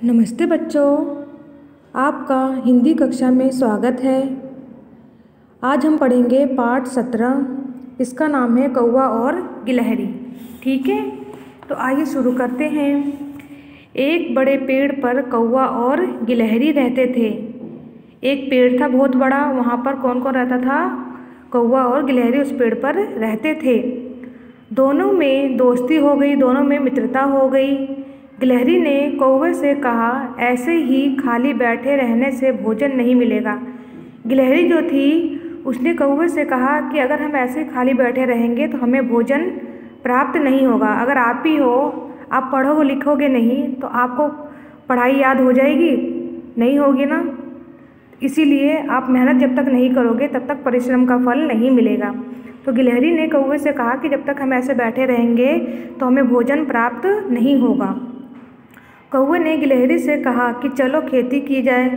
नमस्ते बच्चों, आपका हिंदी कक्षा में स्वागत है। आज हम पढ़ेंगे पाठ 17। इसका नाम है कौवा और गिलहरी। ठीक है, तो आइए शुरू करते हैं। एक बड़े पेड़ पर कौवा और गिलहरी रहते थे। एक पेड़ था बहुत बड़ा, वहाँ पर कौन कौन रहता था? कौवा और गिलहरी उस पेड़ पर रहते थे। दोनों में दोस्ती हो गई, दोनों में मित्रता हो गई। गिलहरी ने कौवे से कहा, ऐसे ही खाली बैठे रहने से भोजन नहीं मिलेगा। गिलहरी जो थी उसने कौवे से कहा कि अगर हम ऐसे खाली बैठे रहेंगे तो हमें भोजन प्राप्त नहीं होगा। अगर आप ही हो, आप पढ़ोगे लिखोगे नहीं तो आपको पढ़ाई याद हो जाएगी? नहीं होगी ना। इसीलिए आप मेहनत जब तक नहीं करोगे तब तक परिश्रम का फल नहीं मिलेगा। तो गिलहरी ने कौवे से कहा कि जब तक हम ऐसे बैठे रहेंगे तो हमें भोजन प्राप्त नहीं होगा। कौवे ने गिलहरी से कहा कि चलो खेती की जाए।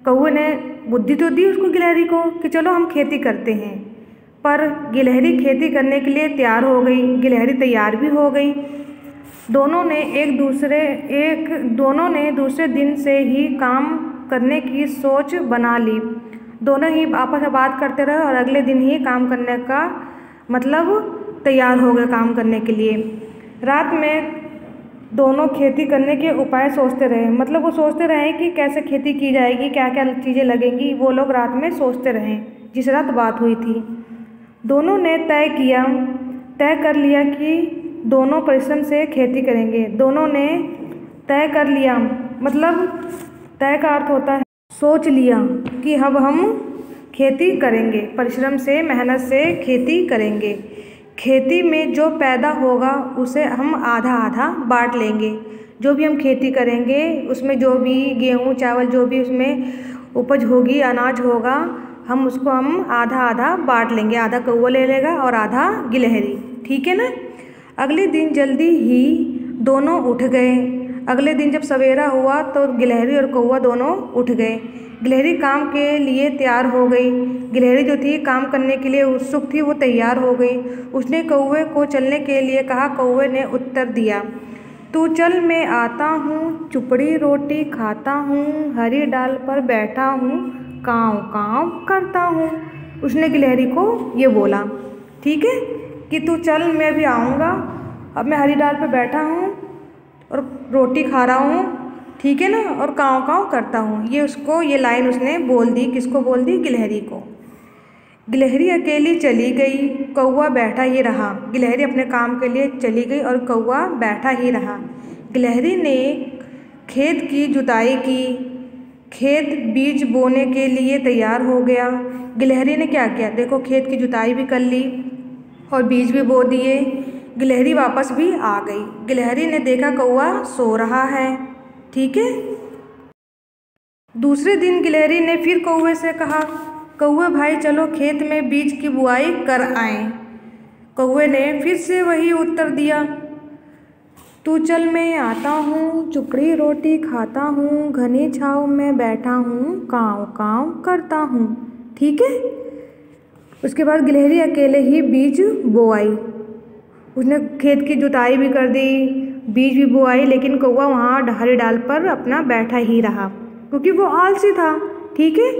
कौवे ने बुद्धि तो दी उसको, गिलहरी को, कि चलो हम खेती करते हैं। पर गिलहरी खेती करने के लिए तैयार हो गई, गिलहरी तैयार भी हो गई। दोनों ने दूसरे दिन से ही काम करने की सोच बना ली। दोनों ही आपस में बात करते रहे और अगले दिन ही काम करने का मतलब तैयार हो गए काम करने के लिए। रात में दोनों खेती करने के उपाय सोचते रहे, मतलब वो सोचते रहे कि कैसे खेती की जाएगी, क्या क्या चीज़ें लगेंगी, वो लोग रात में सोचते रहे जिस रात बात हुई थी। दोनों ने तय कर लिया कि दोनों परिश्रम से खेती करेंगे। दोनों ने तय कर लिया, मतलब तय का अर्थ होता है सोच लिया कि अब हम खेती करेंगे, परिश्रम से मेहनत से खेती करेंगे। खेती में जो पैदा होगा उसे हम आधा आधा बांट लेंगे। जो भी हम खेती करेंगे उसमें जो भी गेहूँ चावल जो भी उसमें उपज होगी, अनाज होगा, हम आधा आधा बांट लेंगे। आधा कौवा ले लेगा और आधा गिलहरी। ठीक है ना। अगले दिन जल्दी ही दोनों उठ गए। अगले दिन जब सवेरा हुआ तो गिलहरी और कौवा दोनों उठ गए। गिलहरी काम के लिए तैयार हो गई। गिलहरी जो थी काम करने के लिए उत्सुक थी, वो तैयार हो गई। उसने कौवे को चलने के लिए कहा। कौवे ने उत्तर दिया, तू चल, मैं आता हूँ, चुपड़ी रोटी खाता हूँ, हरी डाल पर बैठा हूँ, काँव काँव करता हूँ। उसने गिलहरी को ये बोला, ठीक है, कि तू चल, मैं भी आऊँगा, अब मैं हरी डाल पर बैठा हूँ और रोटी खा रहा हूँ, ठीक है ना, और काँव काँव करता हूँ। ये लाइन उसने बोल दी। किसको बोल दी? गिलहरी को। गिलहरी अकेली चली गई, कौवा बैठा ही रहा। गिलहरी अपने काम के लिए चली गई और कौवा बैठा ही रहा। गिलहरी ने खेत की जुताई की। खेत बीज बोने के लिए तैयार हो गया। गिलहरी ने क्या किया? देखो, खेत की जुताई भी कर ली और बीज भी बो दिए। गिलहरी वापस भी आ गई। गिलहरी ने देखा कौवा सो रहा है। ठीक है। दूसरे दिन गिलहरी ने फिर कौवे से कहा, कौवे भाई चलो खेत में बीज की बुआई कर आएं। कौवे ने फिर से वही उत्तर दिया, तू चल, मैं आता हूँ, चुपड़ी रोटी खाता हूँ, घनी छाँव में बैठा हूँ, काँव काँव करता हूँ। ठीक है। उसके बाद गिलहरी अकेले ही बीज बोआई। उसने खेत की जुताई भी कर दी, बीज भी बोआई, लेकिन कौवा वहाँ हरी डाल पर अपना बैठा ही रहा क्योंकि वो आलसी था। ठीक है।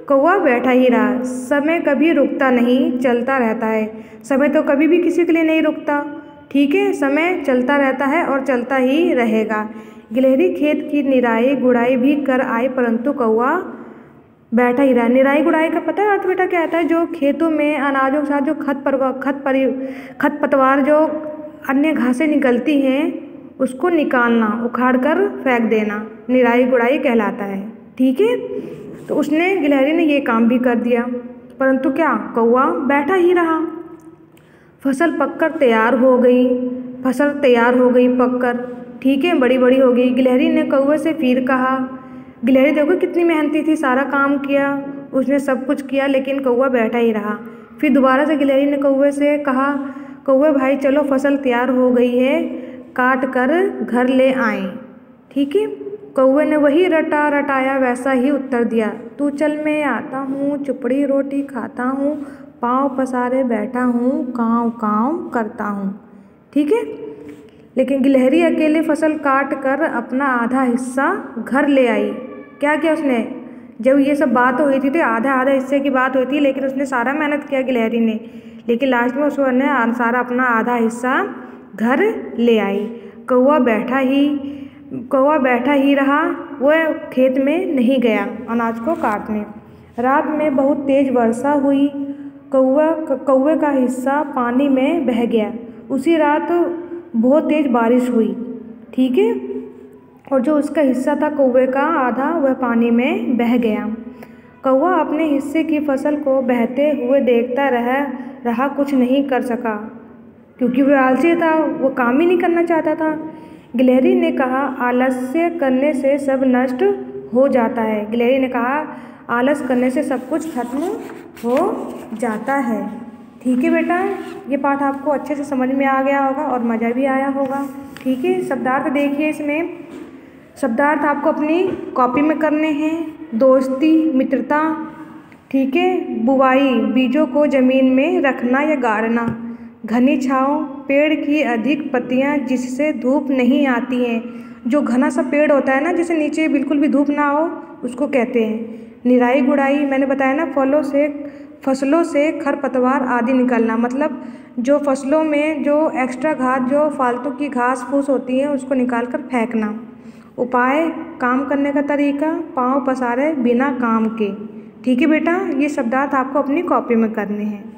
कौवा बैठा ही रहा। समय कभी रुकता नहीं, चलता रहता है। समय तो कभी भी किसी के लिए नहीं रुकता। ठीक है। समय चलता रहता है और चलता ही रहेगा। गिलहरी खेत की निराई गुड़ाई भी कर आई, परंतु कौवा बैठा ही रहा। निराई गुड़ाई का पता है अर्थ बेटा क्या आता है? जो खेतों में अनाजों के साथ जो खरपतवार जो अन्य घासें निकलती हैं उसको निकालना, उखाड़ कर फेंक देना, निराई गुड़ाई कहलाता है। ठीक है। तो गिलहरी ने ये काम भी कर दिया, परंतु क्या? कौवा बैठा ही रहा। फसल पककर तैयार हो गई। फसल तैयार हो गई पककर। ठीक है, बड़ी बड़ी हो गई। गिलहरी ने कौवे से फिर कहा। गिलहरी देखो कितनी मेहनती थी, सारा काम किया, उसने सब कुछ किया, लेकिन कौवा बैठा ही रहा। फिर दोबारा से गिलहरी ने कौवे से कहा, कौवे भाई चलो फसल तैयार हो गई है, काट कर घर ले आएं। ठीक है। कौवे ने वही रटाया वैसा ही उत्तर दिया, तू चल, मैं आता हूँ, चुपड़ी रोटी खाता हूँ, पाँव पसारे बैठा हूँ, काँव काँव करता हूँ। ठीक है। लेकिन गिलहरी अकेले फसल काट कर अपना आधा हिस्सा घर ले आई। क्या किया उसने, जब ये सब बात हुई थी तो आधा आधा हिस्से की बात हुई थी, लेकिन उसने सारा मेहनत किया गिलहरी ने, लेकिन लास्ट में उसने सारा अपना आधा हिस्सा घर ले आई। कौवा बैठा ही रहा, वह खेत में नहीं गया अनाज को काटने। रात में बहुत तेज वर्षा हुई, कौवे का हिस्सा पानी में बह गया। उसी रात बहुत तेज बारिश हुई, ठीक है, और जो उसका हिस्सा था कौवे का आधा, वह पानी में बह गया। कौवा अपने हिस्से की फसल को बहते हुए देखता रहा, कुछ नहीं कर सका, क्योंकि वह आलसी था, वो काम ही नहीं करना चाहता था। गिलहरी ने कहा, आलस्य करने से सब नष्ट हो जाता है। गिलहरी ने कहा, आलस करने से सब कुछ खत्म हो जाता है। ठीक है बेटा, ये पाठ आपको अच्छे से समझ में आ गया होगा और मज़ा भी आया होगा। ठीक है, शब्दार्थ देखिए, इसमें शब्दार्थ आपको अपनी कॉपी में करने हैं। दोस्ती, मित्रता, ठीक है। बुवाई, बीजों को ज़मीन में रखना या गाड़ना। घनी छाँव, पेड़ की अधिक पत्तियाँ जिससे धूप नहीं आती हैं। जो घना सा पेड़ होता है ना, जिसे नीचे बिल्कुल भी धूप ना हो, उसको कहते हैं। निराई गुड़ाई, मैंने बताया ना, फसलों से खरपतवार आदि निकलना, मतलब जो फसलों में जो एक्स्ट्रा घास, जो फालतू की घास फूस होती है, उसको निकाल कर फेंकना। उपाय, काम करने का तरीका, पाँव पसारे बिना काम के। ठीक है बेटा, ये शब्दार्थ आपको अपनी कॉपी में करने हैं।